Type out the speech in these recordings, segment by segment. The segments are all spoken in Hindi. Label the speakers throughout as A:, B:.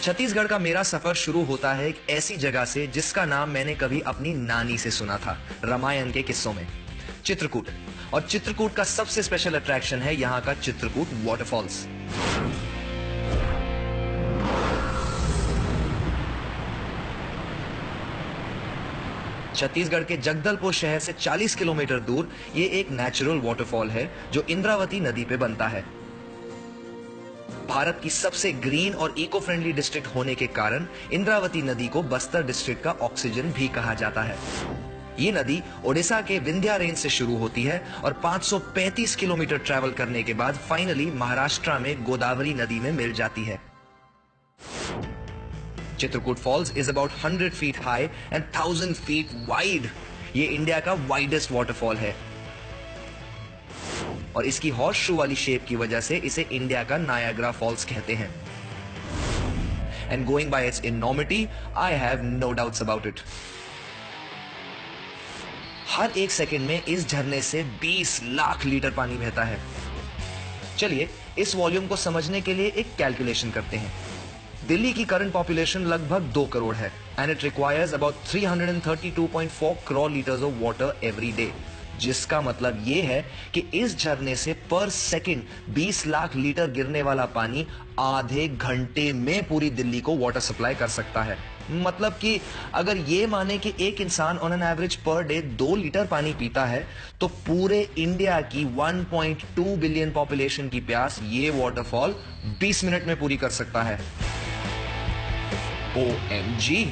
A: छत्तीसगढ़ का मेरा सफर शुरू होता है एक ऐसी जगह से जिसका नाम मैंने कभी अपनी नानी से सुना था, रामायण के किस्सों में, चित्रकूट। और चित्रकूट का सबसे स्पेशल अट्रैक्शन है यहाँ का चित्रकूट वाटरफॉल्स। छत्तीसगढ़ के जगदलपुर शहर से 40 किलोमीटर दूर ये एक नेचुरल वाटरफॉल है जो इंद्रावती नदी पे बनता है। भारत की सबसे ग्रीन और इको फ्रेंडली डिस्ट्रिक्ट होने के कारण इंद्रावती नदी को बस्तर डिस्ट्रिक्ट का ऑक्सीजन भी कहा जाता है। ये नदी ओडिशा के विंध्या रेंज से शुरू होती है और 535 किलोमीटर ट्रैवल करने के बाद फाइनली महाराष्ट्र में गोदावरी नदी में मिल जाती है। Chitrakoot falls is about 100 feet high and 1000 feet wide. ये इंडिया का वाइडेस्ट वाटरफॉल है और इसकी हॉर्स शू वाली शेप की वजह से इसे इंडिया का नायाग्रा फॉल्स कहते हैं। And going by its enormity, I have no doubts about it. हर एक सेकंड में इस झरने से 20 लाख लीटर पानी बहता है। चलिए इस वॉल्यूम को समझने के लिए एक कैलकुलेशन करते हैं। दिल्ली की करंट पॉपुलेशन लगभग 2 करोड़ है and it requires about 332.4 crore litres of water every day, जिसका मतलब यह है कि इस झरने से पर सेकंड 20 लाख लीटर गिरने वाला पानी आधे घंटे में पूरी दिल्ली को वाटर सप्लाई कर सकता है। मतलब कि अगर ये माने कि एक इंसान on an average per day 2 litre पानी पीता है तो पूरे इंडिया की 1.2 बिलियन पॉपुलेशन की प्यास ये वाटरफॉल 20 मिनट में पूरी कर सकता है। OMG!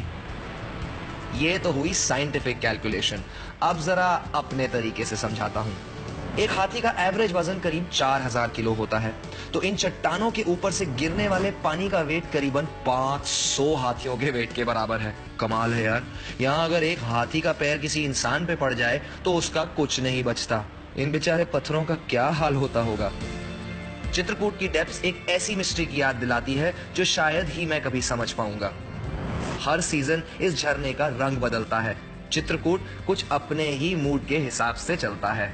A: ये तो हुई साइंटिफिक कैलकुलेशन। अब जरा अपने तरीके से समझाता हूं। एक हाथी का एवरेज वजन करीब 4000 किलो होता है, तो इन चट्टानों के ऊपर से गिरने वाले पानी का वेट करीबन 500 हाथियों के वेट के बराबर है। कमाल है यार। यहां अगर एक हाथी का पैर किसी इंसान पे पड़ जाए तो उसका कुछ नहीं बचता। इन बेचारे पत्थरों का क्या हाल होता होगा। चित्रकूट की डेप्थ्स एक ऐसी मिस्ट्री की याद दिलाती है जो शायद ही मैं कभी समझ पाऊंगा। हर सीजन इस झरने का रंग बदलता है। चित्रकूट कुछ अपने ही मूड के हिसाब से चलता है।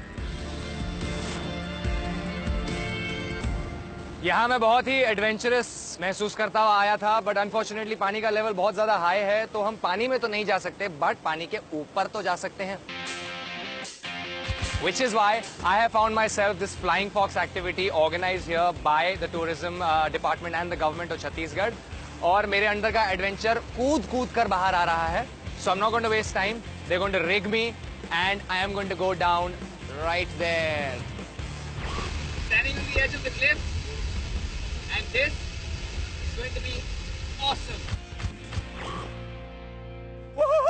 B: यहाँ मैं बहुत ही एडवेंचरस महसूस करता हुआ आया था, बट अनफॉर्चुनेटली पानी का लेवल बहुत ज्यादा हाई है, तो हम पानी में तो नहीं जा सकते, बट पानी के ऊपर तो जा सकते हैं। Which is why I have found myself this flying fox activity organized here by the tourism department and the government of Chhattisgarh. और मेरे अंदर का एडवेंचर कूद कूद कर बाहर आ रहा है। So I'm not going to waste time. They're going to rig me and I am going to go down right there. Standing on the edge of the cliff, and this is going to be awesome. Woohoo!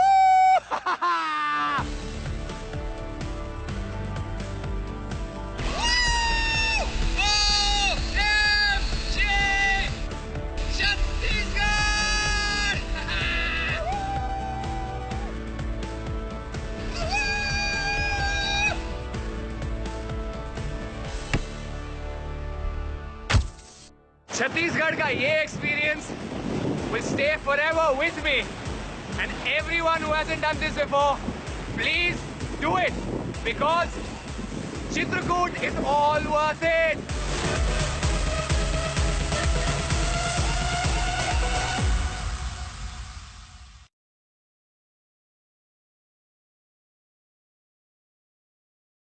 B: Chhattisgarh का ये experience will stay forever with me, and everyone who hasn't done this before, please do it, because Chitrakoot is all worth it.